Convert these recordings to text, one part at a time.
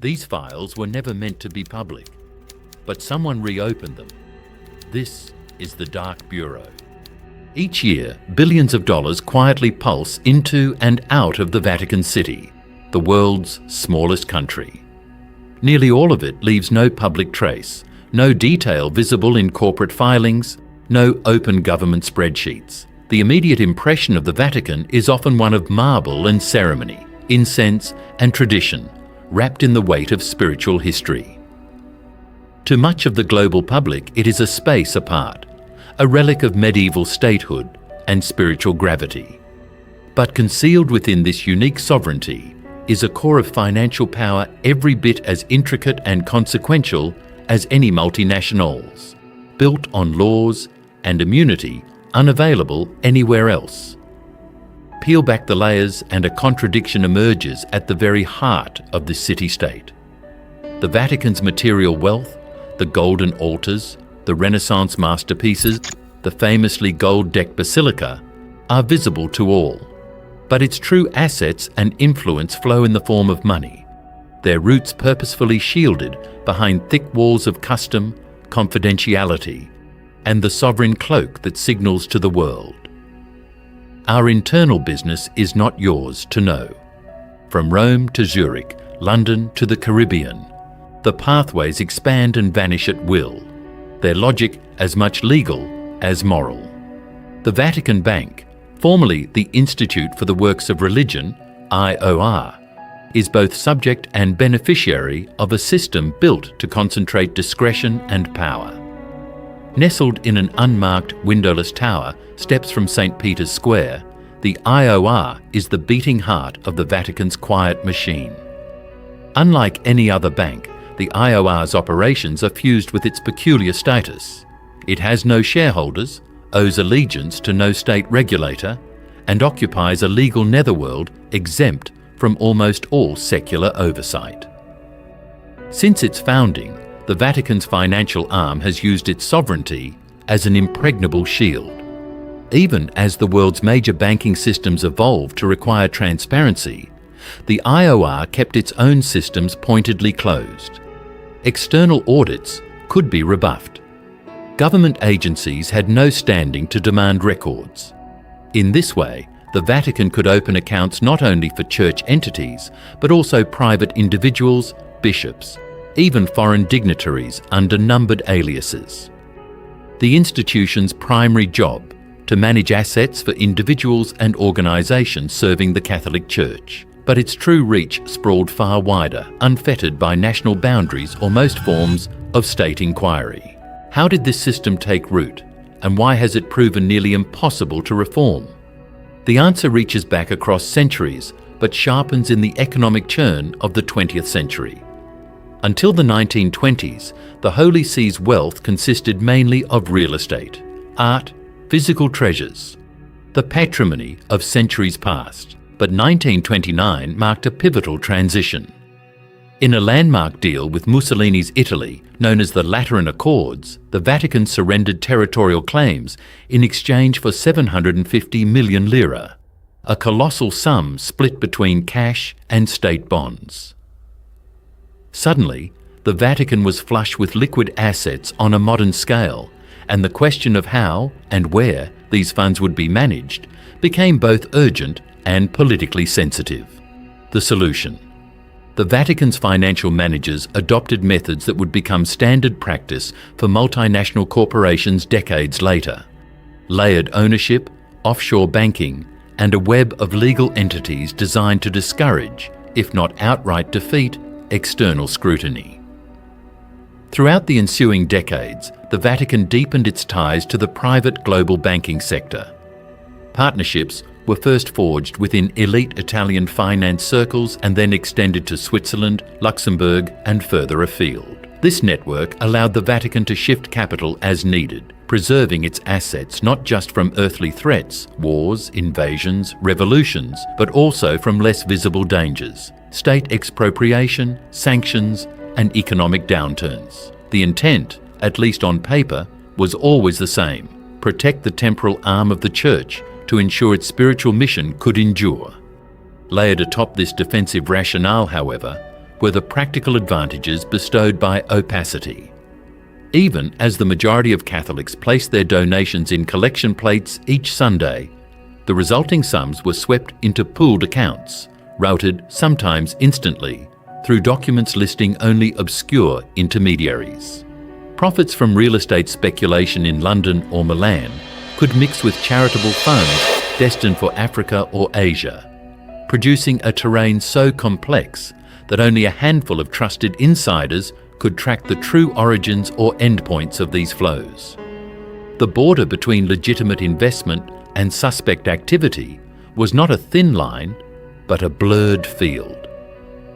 These files were never meant to be public, but someone reopened them. This is the Dark Bureau. Each year, billions of dollars quietly pulse into and out of the Vatican City, the world's smallest country. Nearly all of it leaves no public trace, no detail visible in corporate filings, no open government spreadsheets. The immediate impression of the Vatican is often one of marble and ceremony, incense and tradition, wrapped in the weight of spiritual history. To much of the global public, it is a space apart, a relic of medieval statehood and spiritual gravity. But concealed within this unique sovereignty is a core of financial power every bit as intricate and consequential as any multinationals, built on laws and immunity unavailable anywhere else. Peel back the layers and a contradiction emerges at the very heart of this city-state. The Vatican's material wealth, the golden altars, the Renaissance masterpieces, the famously gold-decked basilica, are visible to all. But its true assets and influence flow in the form of money, their roots purposefully shielded behind thick walls of custom, confidentiality, and the sovereign cloak that signals to the world. Our internal business is not yours to know. From Rome to Zurich, London to the Caribbean, the pathways expand and vanish at will, their logic as much legal as moral. The Vatican Bank, formerly the Institute for the Works of Religion, IOR, is both subject and beneficiary of a system built to concentrate discretion and power. Nestled in an unmarked windowless tower steps from St. Peter's Square, the IOR is the beating heart of the Vatican's quiet machine. Unlike any other bank, the IOR's operations are fused with its peculiar status. It has no shareholders, owes allegiance to no state regulator, and occupies a legal netherworld exempt from almost all secular oversight. Since its founding, the Vatican's financial arm has used its sovereignty as an impregnable shield. Even as the world's major banking systems evolved to require transparency, the IOR kept its own systems pointedly closed. External audits could be rebuffed. Government agencies had no standing to demand records. In this way, the Vatican could open accounts not only for church entities, but also private individuals, bishops, even foreign dignitaries under numbered aliases. The institution's primary job: to manage assets for individuals and organisations serving the Catholic Church. But its true reach sprawled far wider, unfettered by national boundaries or most forms of state inquiry. How did this system take root, and why has it proven nearly impossible to reform? The answer reaches back across centuries, but sharpens in the economic churn of the 20th century. Until the 1920s, the Holy See's wealth consisted mainly of real estate, art, physical treasures, the patrimony of centuries past. But 1929 marked a pivotal transition. In a landmark deal with Mussolini's Italy, known as the Lateran Accords, the Vatican surrendered territorial claims in exchange for 750 million lira, a colossal sum split between cash and state bonds. Suddenly, the Vatican was flush with liquid assets on a modern scale, and the question of how and where these funds would be managed became both urgent and politically sensitive. The solution: the Vatican's financial managers adopted methods that would become standard practice for multinational corporations decades later. Layered ownership, offshore banking, and a web of legal entities designed to discourage, if not outright defeat, external scrutiny. Throughout the ensuing decades, the Vatican deepened its ties to the private global banking sector. Partnerships were first forged within elite Italian finance circles and then extended to Switzerland, Luxembourg, and further afield. This network allowed the Vatican to shift capital as needed, preserving its assets not just from earthly threats, wars, invasions, revolutions, but also from less visible dangers: state expropriation, sanctions, and economic downturns. The intent, at least on paper, was always the same: protect the temporal arm of the Church to ensure its spiritual mission could endure. Layered atop this defensive rationale, however, were the practical advantages bestowed by opacity. Even as the majority of Catholics placed their donations in collection plates each Sunday, the resulting sums were swept into pooled accounts, routed sometimes instantly, through documents listing only obscure intermediaries. Profits from real estate speculation in London or Milan could mix with charitable funds destined for Africa or Asia, producing a terrain so complex that only a handful of trusted insiders could track the true origins or endpoints of these flows. The border between legitimate investment and suspect activity was not a thin line, but a blurred field.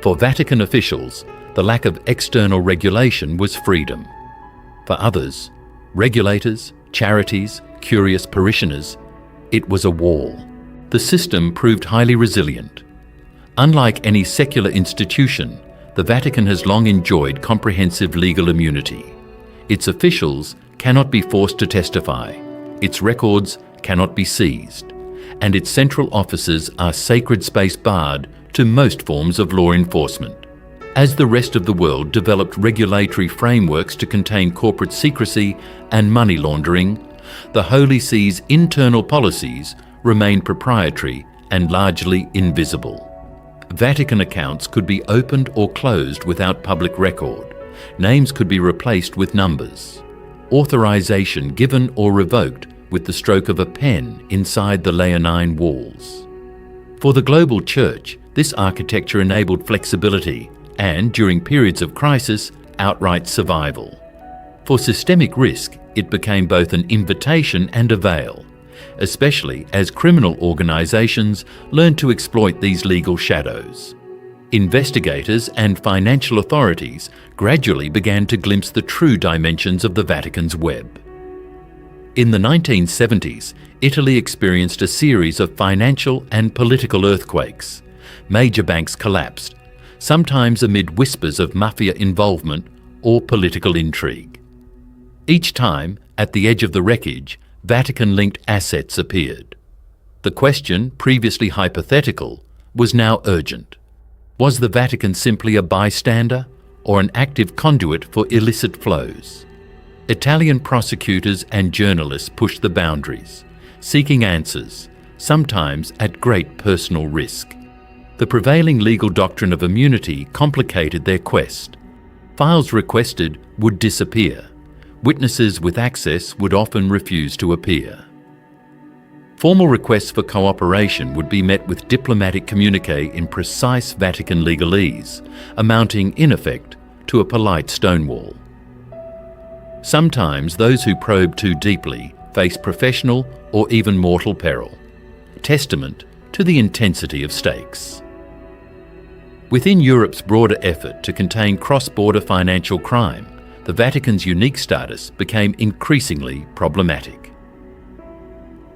For Vatican officials, the lack of external regulation was freedom. For others, regulators, charities, curious parishioners, it was a wall. The system proved highly resilient. Unlike any secular institution, the Vatican has long enjoyed comprehensive legal immunity. Its officials cannot be forced to testify, its records cannot be seized, and its central offices are sacred space barred to most forms of law enforcement. As the rest of the world developed regulatory frameworks to contain corporate secrecy and money laundering, the Holy See's internal policies remained proprietary and largely invisible. Vatican accounts could be opened or closed without public record. Names could be replaced with numbers. Authorization given or revoked with the stroke of a pen inside the leonine walls. For the global church, this architecture enabled flexibility and, during periods of crisis, outright survival. For systemic risk, it became both an invitation and a veil, especially as criminal organizations learned to exploit these legal shadows. Investigators and financial authorities gradually began to glimpse the true dimensions of the Vatican's web. In the 1970s, Italy experienced a series of financial and political earthquakes. Major banks collapsed, sometimes amid whispers of mafia involvement or political intrigue. Each time, at the edge of the wreckage, Vatican-linked assets appeared. The question, previously hypothetical, was now urgent. Was the Vatican simply a bystander or an active conduit for illicit flows? Italian prosecutors and journalists pushed the boundaries, seeking answers, sometimes at great personal risk. The prevailing legal doctrine of immunity complicated their quest. Files requested would disappear. Witnesses with access would often refuse to appear. Formal requests for cooperation would be met with diplomatic communique in precise Vatican legalese, amounting, in effect, to a polite stonewall. Sometimes those who probe too deeply face professional or even mortal peril, testament to the intensity of stakes. Within Europe's broader effort to contain cross-border financial crime, the Vatican's unique status became increasingly problematic.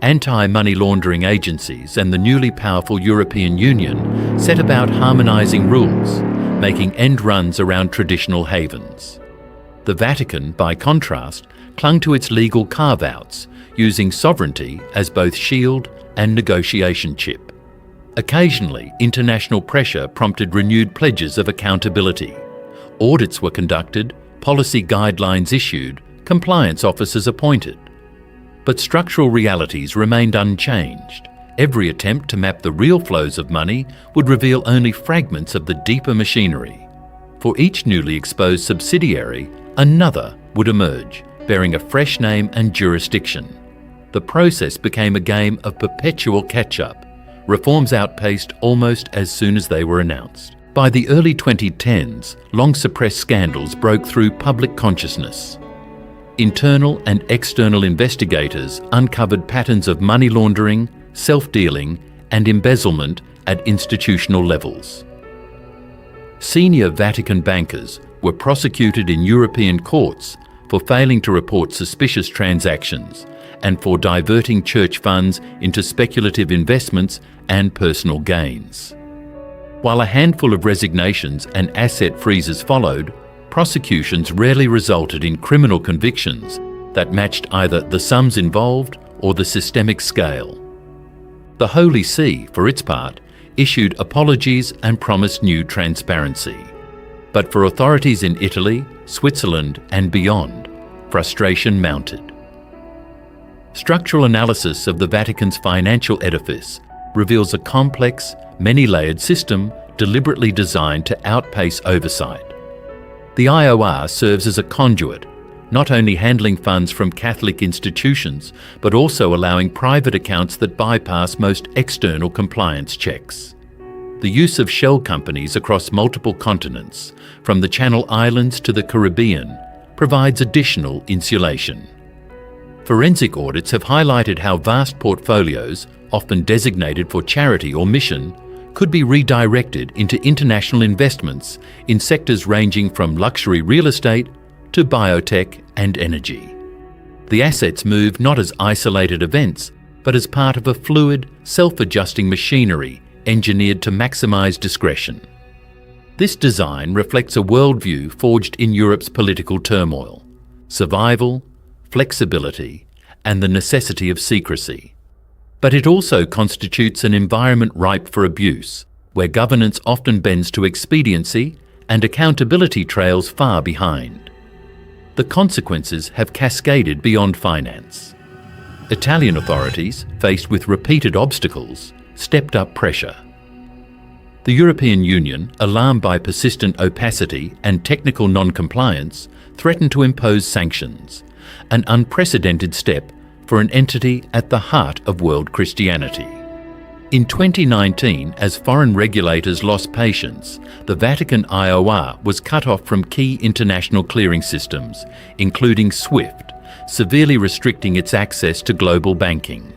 Anti-money laundering agencies and the newly powerful European Union set about harmonising rules, making end runs around traditional havens. The Vatican, by contrast, clung to its legal carve-outs, using sovereignty as both shield and negotiation chip. Occasionally, international pressure prompted renewed pledges of accountability. Audits were conducted, policy guidelines issued, compliance officers appointed. But structural realities remained unchanged. Every attempt to map the real flows of money would reveal only fragments of the deeper machinery. For each newly exposed subsidiary, another would emerge, bearing a fresh name and jurisdiction. The process became a game of perpetual catch-up. Reforms outpaced almost as soon as they were announced. By the early 2010s, long-suppressed scandals broke through public consciousness. Internal and external investigators uncovered patterns of money laundering, self-dealing, and embezzlement at institutional levels. Senior Vatican bankers were prosecuted in European courts for failing to report suspicious transactions and for diverting church funds into speculative investments and personal gains. While a handful of resignations and asset freezes followed, prosecutions rarely resulted in criminal convictions that matched either the sums involved or the systemic scale. The Holy See, for its part, issued apologies and promised new transparency. But for authorities in Italy, Switzerland and beyond, frustration mounted. Structural analysis of the Vatican's financial edifice reveals a complex, many-layered system deliberately designed to outpace oversight. The IOR serves as a conduit, not only handling funds from Catholic institutions, but also allowing private accounts that bypass most external compliance checks. The use of shell companies across multiple continents, from the Channel Islands to the Caribbean, provides additional insulation. Forensic audits have highlighted how vast portfolios, often designated for charity or mission, could be redirected into international investments in sectors ranging from luxury real estate to biotech and energy. The assets move not as isolated events, but as part of a fluid, self-adjusting machinery engineered to maximize discretion. This design reflects a worldview forged in Europe's political turmoil: survival, flexibility, and the necessity of secrecy. But it also constitutes an environment ripe for abuse, where governance often bends to expediency and accountability trails far behind. The consequences have cascaded beyond finance. Italian authorities, faced with repeated obstacles, stepped up pressure. The European Union, alarmed by persistent opacity and technical non-compliance, threatened to impose sanctions, an unprecedented step for an entity at the heart of world Christianity. In 2019, as foreign regulators lost patience, the Vatican IOR was cut off from key international clearing systems, including SWIFT, severely restricting its access to global banking.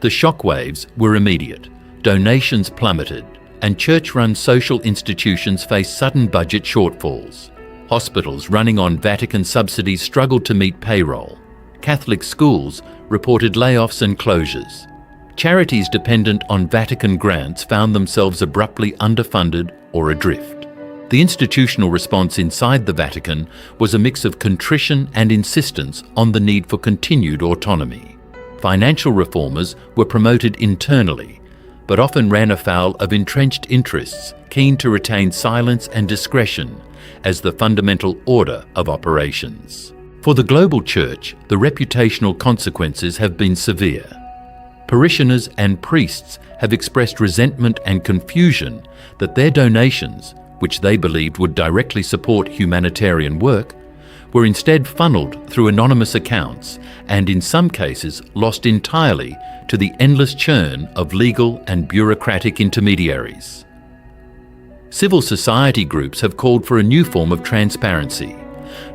The shockwaves were immediate. Donations plummeted, and church-run social institutions faced sudden budget shortfalls. Hospitals running on Vatican subsidies struggled to meet payroll. Catholic schools reported layoffs and closures. Charities dependent on Vatican grants found themselves abruptly underfunded or adrift. The institutional response inside the Vatican was a mix of contrition and insistence on the need for continued autonomy. Financial reformers were promoted internally, but often ran afoul of entrenched interests keen to retain silence and discretion as the fundamental order of operations. For the global church, the reputational consequences have been severe. Parishioners and priests have expressed resentment and confusion that their donations, which they believed would directly support humanitarian work, were instead funneled through anonymous accounts and in some cases lost entirely to the endless churn of legal and bureaucratic intermediaries. Civil society groups have called for a new form of transparency,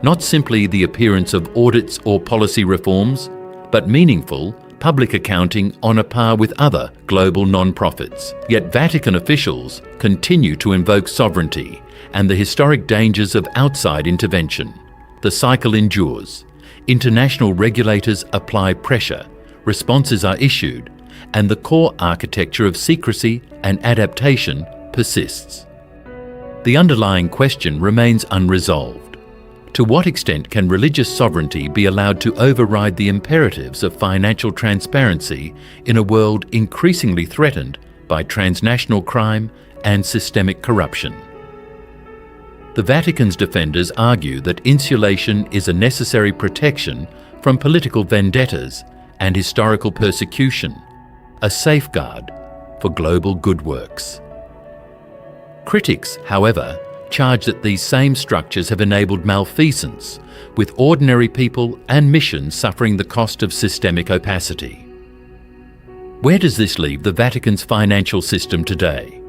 not simply the appearance of audits or policy reforms, but meaningful public accounting on a par with other global non-profits. Yet Vatican officials continue to invoke sovereignty and the historic dangers of outside intervention. The cycle endures. International regulators apply pressure, responses are issued, and the core architecture of secrecy and adaptation persists. The underlying question remains unresolved. To what extent can religious sovereignty be allowed to override the imperatives of financial transparency in a world increasingly threatened by transnational crime and systemic corruption? The Vatican's defenders argue that insulation is a necessary protection from political vendettas and historical persecution, a safeguard for global good works. Critics, however, charge that these same structures have enabled malfeasance, with ordinary people and missions suffering the cost of systemic opacity. Where does this leave the Vatican's financial system today?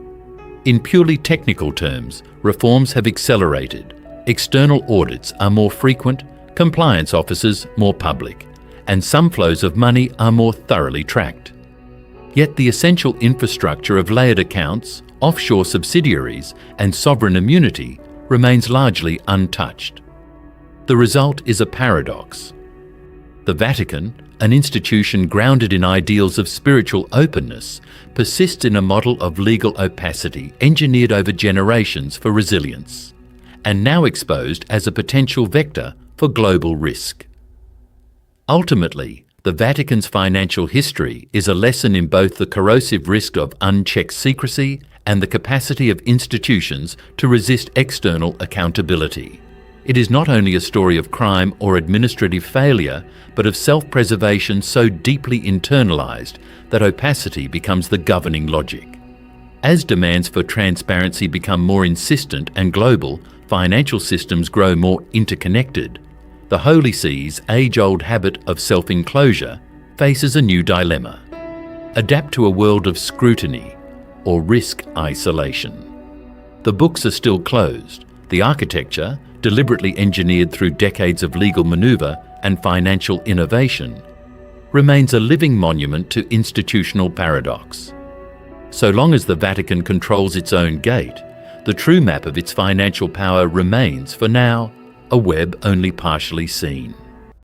In purely technical terms, reforms have accelerated. External audits are more frequent, compliance officers more public, and some flows of money are more thoroughly tracked. Yet the essential infrastructure of layered accounts, offshore subsidiaries, and sovereign immunity remains largely untouched. The result is a paradox. The Vatican, an institution grounded in ideals of spiritual openness, persists in a model of legal opacity engineered over generations for resilience, and now exposed as a potential vector for global risk. Ultimately, the Vatican's financial history is a lesson in both the corrosive risk of unchecked secrecy and the capacity of institutions to resist external accountability. It is not only a story of crime or administrative failure, but of self-preservation so deeply internalized that opacity becomes the governing logic. As demands for transparency become more insistent and global, financial systems grow more interconnected. The Holy See's age-old habit of self-enclosure faces a new dilemma. Adapt to a world of scrutiny or risk isolation. The books are still closed. The architecture, deliberately engineered through decades of legal maneuver and financial innovation, remains a living monument to institutional paradox. So long as the Vatican controls its own gate, the true map of its financial power remains, for now, a web only partially seen.